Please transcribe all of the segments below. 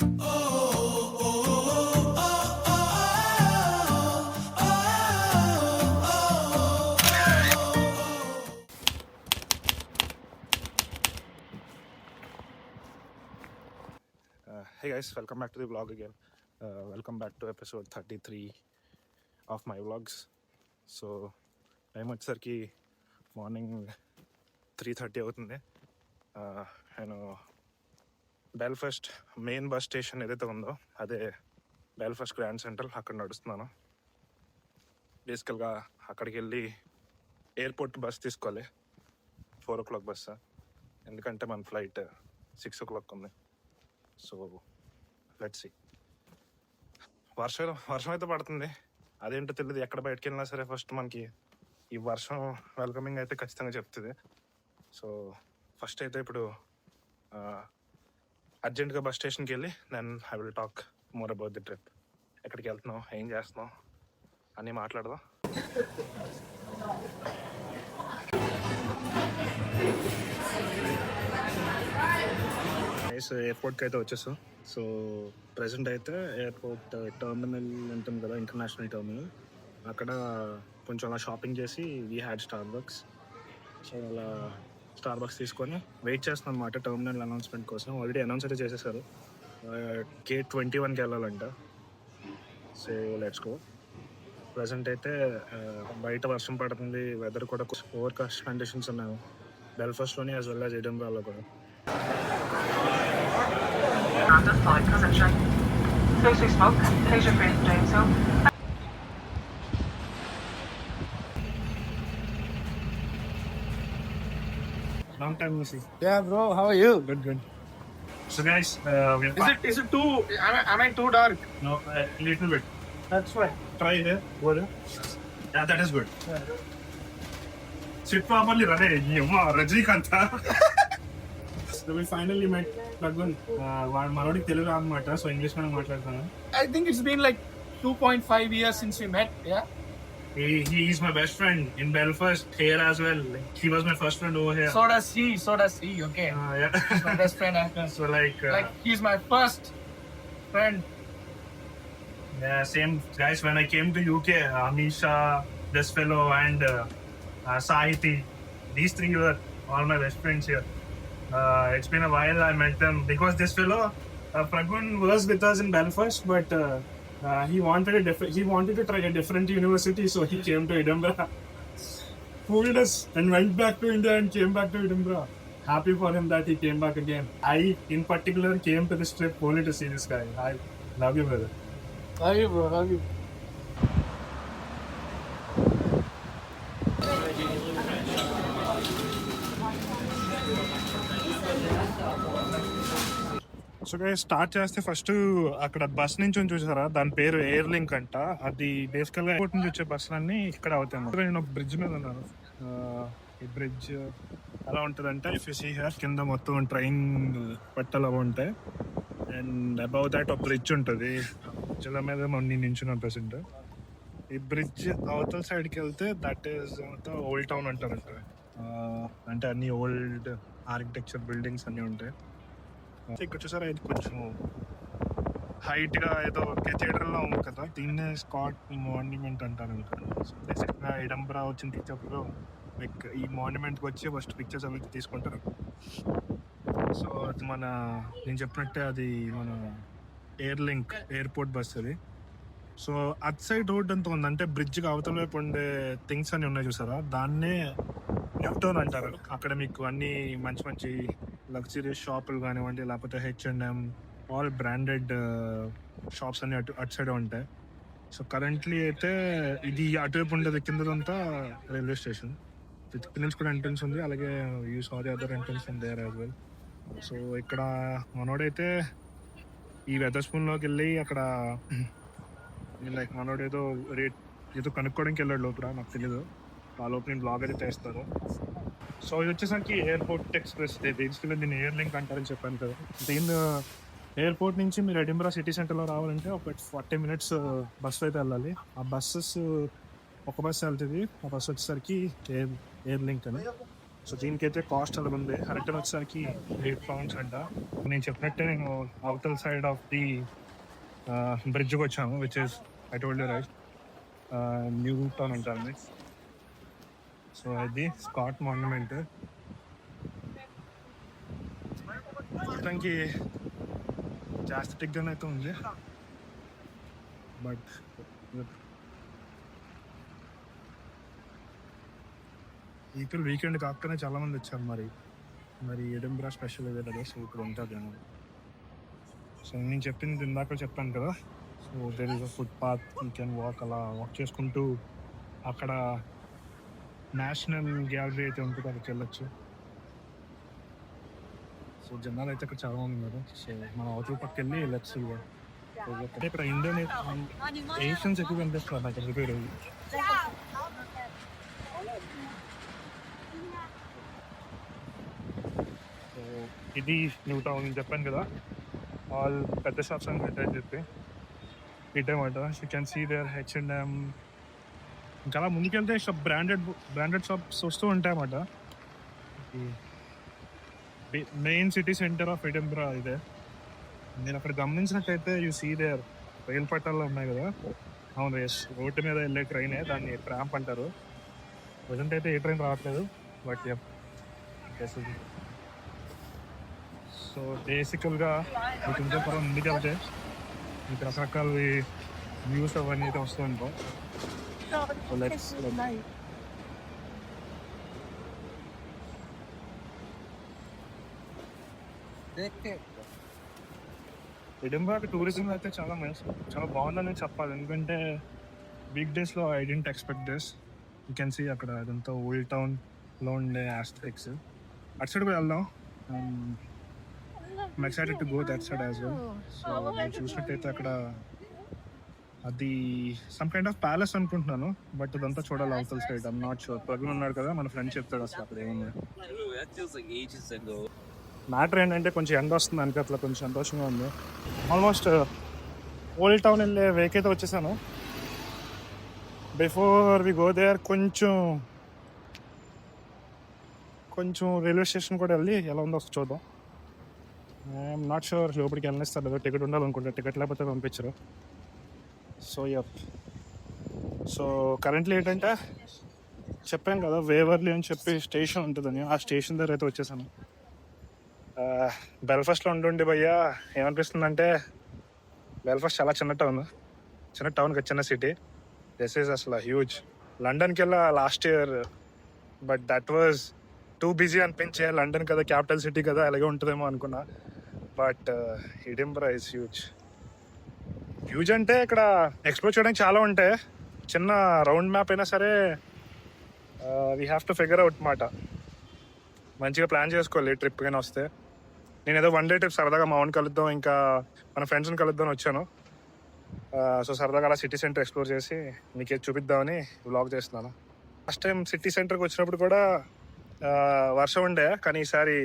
Hey guys, welcome back to the vlog again. Welcome back to episode 33 of my vlogs. So time వచ్చేసరికి morning 3:30 అవుతుంది. నేను Belfast main bus station ఏదైతే ఉందో అదే Belfast grand central, అక్కడ నడుస్తున్నాను. బేసికల్గా అక్కడికి వెళ్ళి ఎయిర్పోర్ట్ బస్ తీసుకోవాలి, 4 o'clock బస్సు, ఎందుకంటే మన ఫ్లైట్ 6 o'clock ఉంది. So let's see. వర్షం అయితే పడుతుంది, అదేంటో తెలియదు. ఎక్కడ బయటకు వెళ్ళినా సరే ఫస్ట్ మనకి ఈ వర్షం వెల్కమింగ్ అయితే ఖచ్చితంగా చెప్తుంది. సో ఫస్ట్ అయితే ఇప్పుడు అర్జెంట్గా బస్ స్టేషన్కి వెళ్ళి then I will talk more about the trip. ఎక్కడికి వెళ్తున్నాం, ఏం చేస్తున్నాం అన్నీ మాట్లాడదాం. ఎయిర్పోర్ట్కి అయితే వచ్చేసాం. సో ప్రజెంట్ అయితే ఎయిర్పోర్ట్ టర్మినల్ ఉంటుంది కదా, ఇంటర్నేషనల్ టర్మినల్, అక్కడ కొంచెం అలా షాపింగ్ చేసి వీ హ్యాడ్ స్టార్బక్స్. సో అలా స్టార్బక్స్ తీసుకొని వెయిట్ చేస్తున్నాం అనమాట టర్మినల్ అనౌన్స్మెంట్ కోసం. ఆల్రెడీ అనౌన్స్ అయితే చేసేసారు, గేట్ 21కి వెళ్ళాలంట. So let's go. ప్రజెంట్ అయితే బయట వర్షం పడుతుంది, వెదర్ కూడా ఓవర్కాస్ట్ కండిషన్స్ ఉన్నాయి బెల్ఫాస్ట్లోని యాజ్ వెల్ యాజ్ ఎడింబరాలో కూడా. Flight concentrate. Please smoke. Please refrain from doing so. Long time no see. Yeah, bro. How are you? Good. So guys, we're Is it too? Am I too dark? no, a little bit. That's fine. Try here. Go there. Yeah, that is good. Sit properly, Rane. Yamma, Rajnikanta. So we finally met Pragun. మనోడికి Telugu రాదన్నమాట, so English మనం మాట్లాడుతున్నాం. I think it's been like 2.5 years since we met. Yeah. He is my best friend in Belfast here as well. Like, he was my first friend over here. So does he. Okay. Yeah. He's my best friend. So like he's my first friend. yeah, same guys. When I came to UK, Amisha, this fellow, and Sahiti, these three were all my best friends here. It's been a while I met them because this fellow Pragun was with us in Belfast, but he wanted to try a different university, so he came to Edinburgh, fooled us and went back to India and came back to Edinburgh. Happy for him that he came back again. I in particular came to this trip only to see this guy. I love you, brother. Love you, bro. Love you. So start చేస్తే first అక్కడ bus నుంచి చూసారా, దాని పేరు air link అంట. అది బేసికల్ గా ఎయిర్పోర్ట్ నుంచి వచ్చే బస్సులన్నీ ఇక్కడ అవుతాయి. నేను ఒక బ్రిడ్జ్ మీద ఉన్నాను. ఈ బ్రిడ్జ్ ఎలా ఉంటుందంటే, ఇఫ్ యూ సీ హియర్, కింద మొత్తం ట్రైన్ పట్టాలు అవి ఉంటాయి, అండ్ అబౌవ్ దాట్ ఒక బ్రిడ్జ్ ఉంటుంది. బ్రిడ్జ్ల మీద నేను నించున్నాను ప్రెసెంట్. ఈ బ్రిడ్జ్ అవతల సైడ్కి వెళ్తే దట్ ఈస్ ఓల్డ్ టౌన్ అంటారంట. అంటే అన్ని ఓల్డ్ ఆర్కిటెక్చర్ బిల్డింగ్స్ అన్నీ ఉంటాయి. ఇక్కడ చూసారా, ఇది కొంచెం హైట్ గా ఏదో కెథీడ్రల్ లా ఉంది కదా, దీన్నే స్కాట్ మాన్యుమెంట్ అంటారు. సో బేసిక్గా ఎడంబరా వచ్చిన పిక్చర్లో లైక్ ఈ మాన్యుమెంట్కి వచ్చి ఫస్ట్ పిక్చర్స్ అవి తీసుకుంటారు. సో అది నేను చెప్పినట్టే అది మన ఎయిర్ లింక్ ఎయిర్పోర్ట్ బస్ అది. సో అట్ సైడ్ రోడ్ అంతా ఉంది, అంటే బ్రిడ్జ్కి అవతల వైపు ఉండే థింగ్స్ అన్ని ఉన్నాయి చూసారా, దాన్నే న్యూటౌన్ అంటారు. అక్కడ మీకు అన్ని మంచి మంచి లగ్జరియస్ షాపులు కానివ్వండి, లేకపోతే H&M, ఆల్ బ్రాండెడ్ షాప్స్ అన్ని అటు సైడ్ ఉంటాయి. సో కరెంట్లీ అయితే ఇది అటువైపు ఉండేది, కిందదంతా రైల్వే స్టేషన్. ఇక్కడ నుంచి కూడా ఎంట్రన్స్ ఉంది, అలాగే you saw the other entrance from there as well. So ఇక్కడ మనోడైతే ఈ వెదర్ స్పూన్లోకి వెళ్ళి అక్కడ లైక్ మనోడు ఏదో కనుక్కోవడానికి వెళ్ళాడు లోపల, నాకు తెలీదు. ఆ లోపల నేను బ్లాగ్ అయితే చేస్తాను. సో ఇది వచ్చేసరికి ఎయిర్పోర్ట్ ఎక్స్ప్రెస్, బేసికల్లీ దీన్ని ఎయిర్ లింక్ అంటారని చెప్పాను కదా. దీని ఎయిర్పోర్ట్ నుంచి మీరు ఎడింబరా సిటీ సెంటర్లో రావాలంటే ఒక 40 minutes బస్సు అయితే వెళ్ళాలి. ఆ బస్సెస్ ఒక బస్సు వెళ్తుంది, ఆ బస్సు వచ్చేసరికి ఎయిర్ లింక్ అని. సో దీనికైతే కాస్ట్ అలా ఉంది. రిటర్న్ వచ్చేసరికి £8 అంట. నేను చెప్పినట్టే నేను అవతల్ సైడ్ ఆఫ్ ది బ్రిడ్జ్కి వచ్చాము, which is I told you right, new town ఉంటుంది. సో అది స్కాట్ మాన్యుమెంట్. మొత్తానికి జాస్తిగానే అయితే ఉంది, బట్ ఇక్కడ వీకెండ్ కాకపోతే చాలా మంది వచ్చారు. మరి ఎడింబ్రా స్పెషల్ ఇదే కదా, సో ఇక్కడ ఉంటుంది అని. సో నేను చెప్పింది ఇందాక చెప్పాను కదా, so there is a foot path, you can walk, అలా వాక్ చేసుకుంటూ అక్కడ నేషనల్ గ్యాలరీ అయితే ఉంటుంది, అక్కడికి వెళ్ళొచ్చు. సో జనాలు అయితే ఇక్కడ చాలా మంది ఉన్నారు. సో మనం అవతల పక్క వెళ్ళి లెట్స్ ఇక్కడ ఇండియన్ ఏషియన్స్ ఎక్కువ కనిపిస్తున్నారు నాకు రిపేర్ అయ్యి. సో ఇది న్యూ టౌన్ చెప్పాను కదా, ఆల్ పెద్ద షాప్స్ అని పెట్టని చెప్పి ఇటేమాట. You can see there H&M. ఇంకా అలా ముందుకెళ్తే బ్రాండెడ్ షాప్స్ వస్తూ ఉంటాయన్నమాట. Main city centre of Edinburgh ఇదే. నేను అక్కడ గమనించినట్టయితే యూ సీ దేర్ రైలు పట్టాలు ఉన్నాయి కదా, అవును రోడ్డు మీద వెళ్ళే ట్రైనే, దాన్ని ట్రాంప్ అంటారు. ప్రజెంట్ అయితే ఏ ట్రైన్ రావట్లేదు, బట్ సో బేసికల్గా మీకు ఇంకే పరం ముందుకు వెళ్తే మీకు రకరకాల వ్యూస్ అవన్నీ అయితే వస్తూ ఉంటాం. సో లెట్స్ ఎడింబర్గ్ టూరిజం అయితే చాలా బాగుందని చెప్పాలి. ఎందుకంటే వీక్ డేస్లో I didn't expect this. You can see అక్కడ అదంతా ఓల్డ్ టౌన్లో ఉండే ఆస్పెక్ట్స్. అటు సైడ్ కూడా వెళ్దాం. I'm excited to go that side as well. So నేను చూసినట్టయితే అక్కడ అది సమ్ కైండ్ ఆఫ్ ప్యాలెస్ అనుకుంటున్నాను, బట్ అదంతా చూడాలి అవతల side. I'm not sure. Pragna ఉన్నాడు కదా, మన ఫ్రెండ్ చెప్తాడు అసలు అక్కడ ఏముంది. మ్యాటర్ ఏంటంటే కొంచెం ఎండ వస్తుంది అనుకో, అట్లా కొంచెం సంతోషంగా ఉంది. ఆల్మోస్ట్ ఓల్డ్ టౌన్ వెళ్ళే వేక్ అయితే వచ్చేసాను. బిఫోర్ వి గో దేర్ కొంచెం రైల్వే స్టేషన్ కూడా వెళ్ళి ఎలా ఉందో చూద్దాం. ఐఎమ్ నాట్ షూర్ లోపలికి వెళ్ళనిస్తారు లేదా, టికెట్ ఉండాలనుకుంటా, టికెట్ లేకపోతే పంపించరు. సో కరెంట్లీ ఏంటంటే చెప్పాను కదా వేవర్లీ అని చెప్పి స్టేషన్ ఉంటుందని, ఆ స్టేషన్ దగ్గర అయితే వచ్చేసాను. బెల్ఫాస్ట్లో ఉంటుండే భయ్యా ఏమనిపిస్తుంది అంటే, బెల్ఫాస్ట్ చాలా చిన్న టౌన్ కదా, చిన్న సిటీ. దిస్ ఈజ్ అసలు హ్యూజ్. లండన్కి వెళ్ళా last year, but that was too busy అనిపించే. లండన్ కదా, క్యాపిటల్ సిటీ కదా, అలాగే ఉంటుందేమో అనుకున్నా. బట్ ఎడింబ్రా ఇస్ హ్యూజ్ అంటే ఇక్కడ ఎక్స్ప్లోర్ చేయడానికి చాలా ఉంటాయి. చిన్న రౌండ్ మ్యాప్ అయినా సరే we have to figure out మాట. మంచిగా ప్లాన్ చేసుకోవాలి ట్రిప్ కానీ వస్తే. నేను ఏదో 1 డే ట్రిప్ సరదాగా మా ఓన్ కలుద్దాం, ఇంకా మన ఫ్రెండ్స్ని కలుద్దాం వచ్చాను. సో సరదాగా అలా సిటీ సెంటర్ ఎక్స్ప్లోర్ చేసి మీకు ఏది చూపిద్దామని వ్లాగ్ చేస్తున్నాను. ఫస్ట్ టైం సిటీ సెంటర్కి వచ్చినప్పుడు కూడా వర్షం ఉండే, కానీ ఈసారి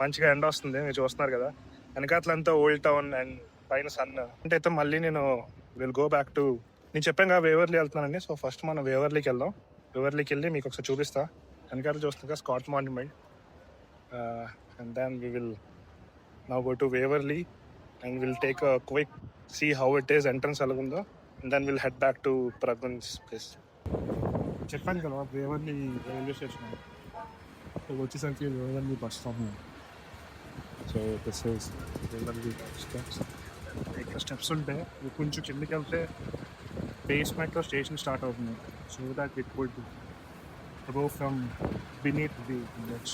మంచిగా ఎండ వస్తుంది. మీరు చూస్తున్నారు కదా, వెనకాతలంతా ఓల్డ్ టౌన్ అండ్ పైన సన్. అంటే అయితే మళ్ళీ నేను విల్ గో బ్యాక్ టు, నేను చెప్పాను కదా వేవర్లీ వెళ్తున్నానండి. సో ఫస్ట్ మనం వేవర్లీకి వెళ్దాం. వేవర్లీకి వెళ్ళి మీకు ఒకసారి చూపిస్తా. వెనకాల చూస్తున్నా Scott monument. And then we will now go to Waverley and will take a quick see how it is, entrance ఎలాగుందో. And then will head back to ప్రగ్వన్స్ ప్లేస్. చెప్పాను కదా వేవర్లీ రైల్వే స్టేషన్ వచ్చేసరికి Waverley bus stop. So this is Waverley steps. ఇక్కడ steps ఉంటే కొంచెం కిందకి వెళ్తే బేస్మెంట్లో స్టేషన్ స్టార్ట్ అవుతుంది. So that it would go from beneath the village.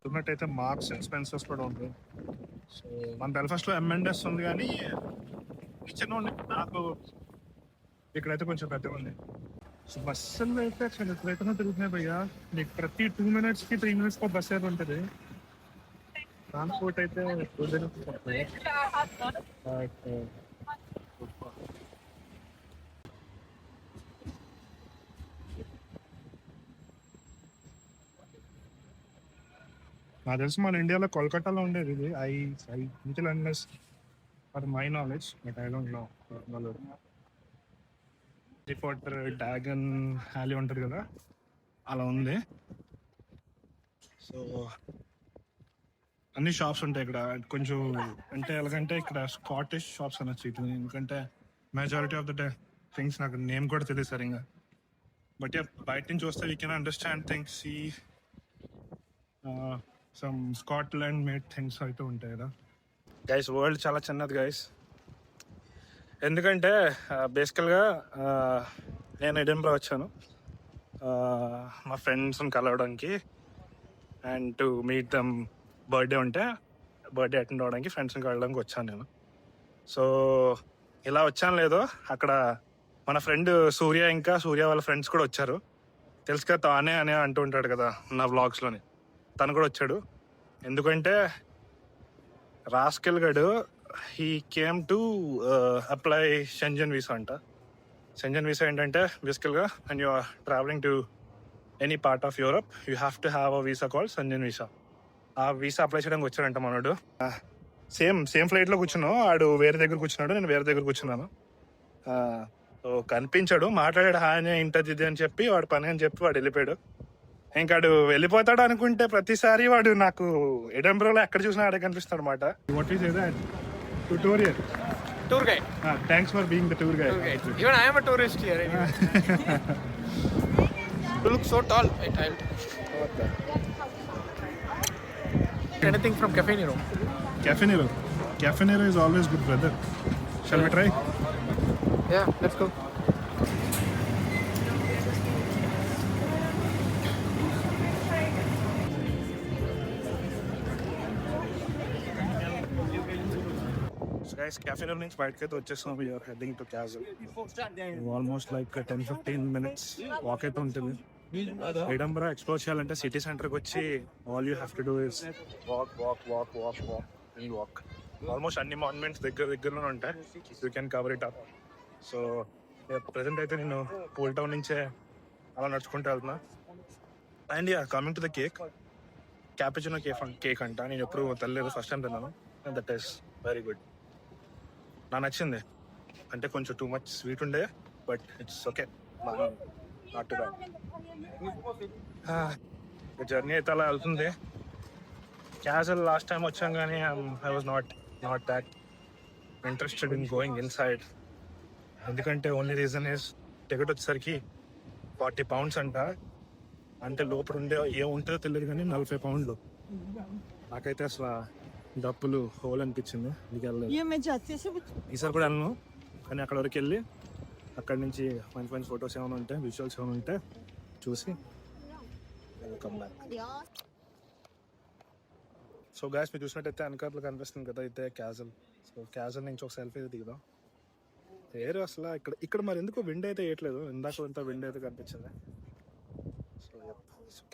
చూసినట్టయితే మార్క్స్ అండ్ స్పెన్సర్స్ కూడా ఉంటుంది. సో మన బెల్ఫాస్ట్లో M&S ఉంది, కానీ చిన్న ఉంది. నాకు ఇక్కడైతే కొంచెం పెద్దగా ఉంది. సో బస్సుల్లో అయితే అసలు ఎక్కడైతే తిరుగుతున్నాయి భయ్యా, నీకు ప్రతి 2 minutes-కి 3 minutes బస్ అయితే ఉంటుంది. ట్రాన్స్పోర్ట్ అయితే నాకు తెలిసి మన ఇండియాలో కోల్కతాలో ఉండేది ఇది. I little unless for my knowledge, but I don't know. Reporter dragon Haley ఉంటుంది కదా, అలా ఉంది. సో అన్ని షాప్స్ ఉంటాయి ఇక్కడ. కొంచెం అంటే ఎలాగంటే ఇక్కడ స్కాటిష్ షాప్స్ అనొచ్చు ఇటు, ఎందుకంటే మెజారిటీ ఆఫ్ ద థింగ్స్ నాకు నేమ్ కూడా తెలియదు సరిగా. బట్ బయట నుంచి వస్తే we can understand things, see some Scotland made things అయితే ఉంటాయి కదా. గైస్ వరల్డ్ చాలా చిన్నది గైస్. ఎందుకంటే బేసికల్గా నేను ఎడిన్బరా వచ్చాను మా ఫ్రెండ్స్ని కలవడానికి and to meet dum. Birthday ఉంటే బర్త్డే అటెండ్ అవ్వడానికి ఫ్రెండ్స్ని కలవడానికి వచ్చాను నేను. సో ఇలా వచ్చాను లేదో, అక్కడ మన ఫ్రెండ్ సూర్య, ఇంకా సూర్య వాళ్ళ ఫ్రెండ్స్ కూడా వచ్చారు. తెలుసు కదా, తానే అనే అంటూ ఉంటాడు కదా నా వ్లాగ్స్లోని. తను కూడా వచ్చాడు. ఎందుకంటే రాస్కెల్ గడు he came to apply Schengen visa అంట. షెంజన్ వీసా ఏంటంటే బేసికల్గా and you are travelling to any part of Europe you have to have a visa called Schengen visa. ఆ వీసా అప్లై చేయడానికి వచ్చాడంట మనోడు. సేమ్ ఫ్లైట్లో కూర్చున్నాం. ఆడు వేరే దగ్గర కూర్చున్నాడు, నేను వేరే దగ్గర కూర్చున్నాను. సో కనిపించాడు, మాట్లాడాడు, హాయ్ అని ఇంటది ఇది అని చెప్పి వాడు పని అని చెప్పి వాడు వెళ్ళిపోయాడు. ఇంకాడు వెళ్ళిపోతాడు అనుకుంటే ప్రతిసారి వాడు నాకు ఎడంబ్రోలో ఎక్కడ చూసినా ఆడే కనిపిస్తాడు అనమాట. What is that? Tutorial. Tour guide. Thanks for being the tour guide. Even I am a tourist here. Anyway. You look so tall. I'll anything from Cafe Nero. Cafe Nero. Cafe Nero is always good, brother. Shall we try? Yeah, let's go. So guys, Cafe Nero నుంచి బయటకైతే వచ్చేస్తాం. We are heading to Castle. Almost like 10-15 minutes walk అయితే ఉంటుంది. ఎడంబరా explore చేయాలంటే city సెంటర్కి వచ్చి all you have to do is walk. Almost అన్ని monuments దగ్గరలోనే ఉంటాయి. You can cover it up. So present అయితే నేను పూల్ టౌన్ నుంచే అలా నడుచుకుంటూ వెళ్తున్నా. And yeah, coming to the cake, cappuccino cake అంట. నేను ఎప్పుడు తెల్లలేదు, ఫస్ట్ టైం తిన్నాను. And that is very good. నాకు నచ్చింది. అంటే కొంచెం టూ మచ్ స్వీట్ ఉండే, but it's okay, not to bad. Journey అయితే అలా వెళ్తుంది. క్యాజల్ లాస్ట్ టైం వచ్చాం కానీ I was not that interested in going in side. ఎందుకంటే ఓన్లీ రీజన్ ఈస్ టికెట్ వచ్చేసరికి 40 pounds అంట. అంటే లోపల ఉండే ఏముంటుందో తెలియదు కానీ 40 pounds. నాకైతే అసలు డబ్బులు హోల్ అనిపించింది. మీకు వెళ్ళలేదు, ఈసారి కూడా వెళ్ళను. కానీ అక్కడ వరకు వెళ్ళి అక్కడి నుంచి మంచి మంచి ఫొటోస్ ఏమైనా ఉంటే, విజువల్స్ ఏమైనా ఉంటే చూసి వెల్కమ్ బ్యాక్. సో గాయస్, మీరు చూసినట్టయితే వెనకాల కనిపిస్తుంది కదా, అయితే క్యాజల్. సో క్యాజల్ నుంచి ఒక సెల్ఫీ అయితే దిగుదాం. ఏరు అసలు ఇక్కడ మరి ఎందుకో విండ్ అయితే వేయట్లేదు. ఇందాక అంతా విండ్ అయితే కనిపించింది. సో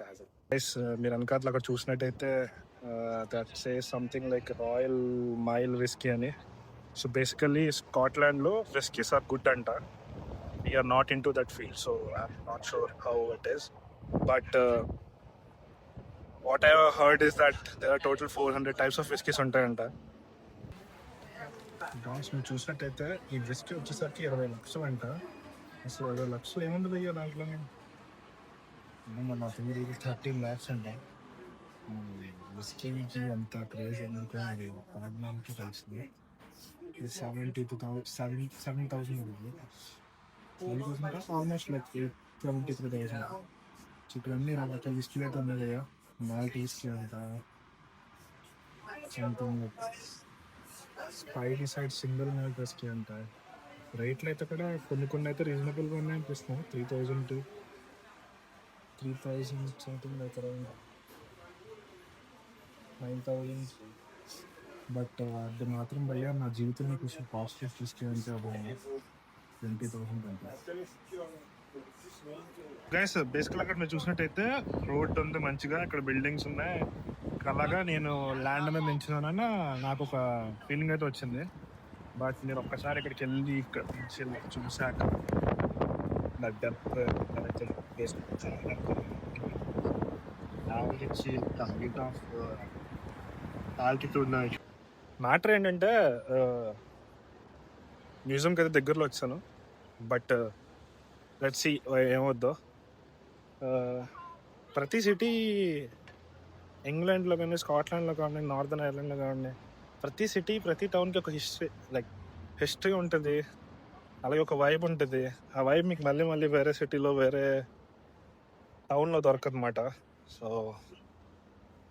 క్యాజల్ గైస్, మీరు వెనకాల అక్కడ చూసినట్టయితే that say something like Royal Mile whisky అని. సో బేసికల్లీ స్కాట్లాండ్లో విస్కీస్ ఆర్ గుడ్ అంట. We are not into that field, so I'm not sure how it is. But what I have heard is that there are total 400 types of whiskies ఉంటాయంట. Guys, మీరు చూసినట్టయితే ఈ whisky వచ్చేసరికి 20 లక్షలు అంట. అసలు 20 లక్షలు ఏముండదు అయ్యా దాంట్లో. మన 13 lakhs అంట. విస్కీకి అంత క్రేజ్ ఎందుకు అది పాడడానికి కలిసింది. ఇది 7,000 ఆల్మోస్ట్ లైక్ 73,000. ఇప్పుడు అన్ని రకాల విస్కీలు అయితే ఉన్నాయి కదా. మాల్టీస్ అంట, something Spidey side single malt whisky అంట. రేట్లు అయితే కూడా కొన్ని అయితే రీజనబుల్గా ఉన్నాయి అనిపిస్తున్నాయి. 3,000 to 3,000 సంథింగ్ అయితే 9,000. బట్ అది మాత్రం భయ్యా నా జీవితంలో కొంచెం పాజిటివ్ విస్కీ అంటే బాగుంది. 20,000 అంట. గైస్, బేసికల్ అక్కడ మీరు చూసినట్టయితే రోడ్ ఉంది మంచిగా, ఇక్కడ బిల్డింగ్స్ ఉన్నాయి. అలాగా నేను ల్యాండ్ మీద నించున్నానన్న నాకు ఒక ఫీలింగ్ అయితే వచ్చింది. బట్ నేను ఒక్కసారి ఇక్కడికి వెళ్ళి ఇక్కడ చూసాక నా డెప్త్ ఆల్టిట్యూడ్ మ్యాటర్ ఏంటంటే మ్యూజియంకి అయితే దగ్గరలో వచ్చాను. బట్ లెట్స్ సీ ఏమవుద్దో. ప్రతి సిటీ ఇంగ్లాండ్లో కానీ స్కాట్లాండ్లో కానీ నార్దర్న్ ఐర్లాండ్లో కానీ ప్రతి సిటీ ప్రతి టౌన్కి ఒక హిస్టరీ ఉంటుంది, అలాగే ఒక వైబ్ ఉంటుంది. ఆ వైబ్ మీకు మళ్ళీ మళ్ళీ వేరే సిటీలో వేరే టౌన్లో దొరకదన్నమాట. So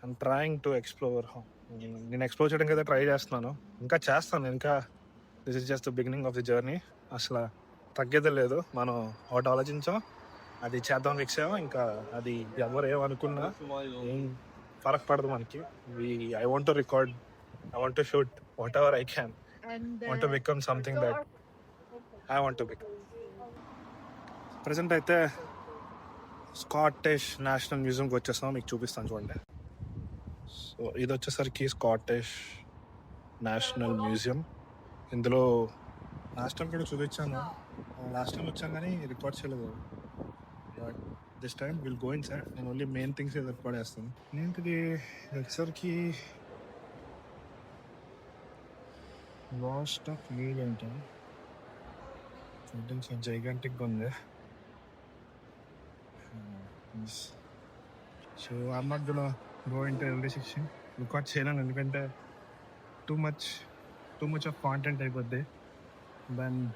I'm trying to explore. నేను ఎక్స్ప్లోర్ చేయడానికి అయితే ట్రై చేస్తున్నాను, ఇంకా చేస్తాను. ఇంకా this is just the beginning of the journey. అసలు తగ్గేదే లేదు. మనం ఒకటి ఆలోచించాం, అది చేద్దాం ఫిక్స్ అయ్యాం. ఇంకా అది ఎవరు ఏమనుకున్నా ఏం ఫరక్ పడదు మనకి. I want to record, I want to shoot what ever I can, want to become something that I want to become. Present అయితే స్కాటిష్ నేషనల్ మ్యూజియంకి వచ్చేస్తాం, మీకు చూపిస్తాను చూడండి. సో ఇది వచ్చేసరికి స్కాటిష్ నేషనల్ మ్యూజియం. ఇందులో లాస్ట్ టైం కూడా చూపించాను, లాస్ట్ టైం వచ్చాను కానీ రికార్డ్ చేయలేదు. But this time will go in side. నేను ఓన్లీ మెయిన్ థింగ్స్ రికార్డ్ చేస్తాను. ఏంటిది వచ్చేసరికి లాస్ట్ ఆఫ్ లీడ్ అంటే జైగాంటిక్గా ఉంది. So I'm not gonna go into every section. Record చేయలేను ఎందుకంటే టూ మచ్ ఆఫ్ కాంటెంట్ అయిపోద్ది. దాన్ని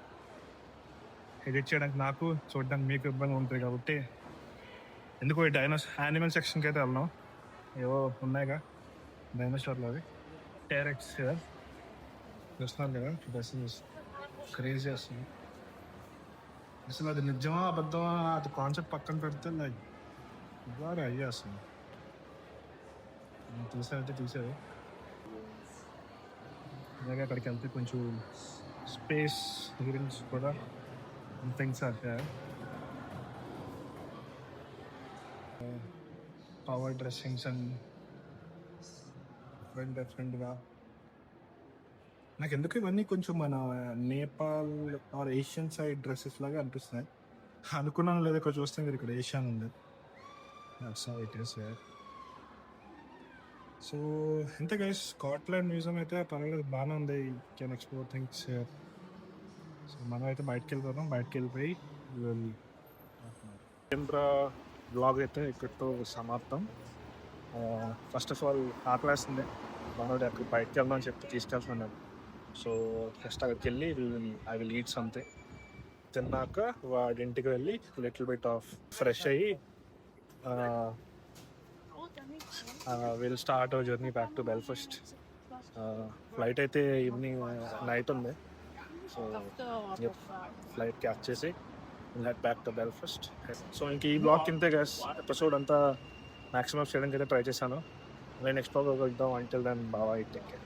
ఎడిట్ చేయడానికి నాకు, చూడడానికి మీకు ఇబ్బంది ఉంటుంది కాబట్టి ఎందుకో ఈ యానిమల్ సెక్షన్కి అయితే వెళ్ళను. ఏవో ఉన్నాయిగా డైనోసార్లు, అవి టెరెక్స్ చూస్తున్నారు కదా. డ్రెస్ క్రేజ్ చేస్తుంది. అసలు అది నిజమా అబద్ధమా అది కాన్సెప్ట్ పక్కన పెడితే లైక్ బాగా అయ్యే వస్తుంది. చూసారు అలాగే అక్కడికి వెళ్తే కొంచెం స్పేస్ గురించి కూడా things are power dressings and డిఫరెంట్గా. నాకు ఎందుకు ఇవన్నీ కొంచెం మన Nepal or Asian side dresses లాగా అనిపిస్తున్నాయి. అనుకున్నాను లేదా ఇక్కడ చూస్తే మీరు ఇక్కడ ఏషియన్ ఉంది. It is where. సో ఎంత గైస్, స్కాట్లాండ్ మ్యూజియం అయితే పర్వాలేదు, బాగానే ఉంది. Can explore things. సో మనం అయితే బయటకు వెళ్ళిపోతాం. బయటకు వెళ్ళిపోయి కేంద్ర బ్లాగ్ అయితే ఇక్కడితో సమాప్తం. ఫస్ట్ ఆఫ్ ఆల్ ఆకలేస్తుంది, మనోడు అక్కడ బయటకు వెళ్దాం అని చెప్పి తీసుకెళ్తున్నాను. సో ఫస్ట్ అక్కడికి వెళ్ళి ఐ విల్ ఈట్ సంథింగ్. తిన్నాక వాడి ఇంటికి వెళ్ళి లిటిల్ బిట్ ఆఫ్ ఫ్రెష్ అయ్యి will start our journey back to Belfast. Flight అయితే ఈవినింగ్ నైట్ ఉంది. సో ఫ్లైట్ క్యాచ్ చేసి head back to Belfast. So ఇంక ఈ బ్లాగ్ కింద ఎపిసోడ్ అంతా మ్యాక్సిమం చేయడానికి అయితే ట్రై చేశాను. నేను నెక్స్ట్ బ్లాగ్ వెళ్దాం. Until then bye, take care.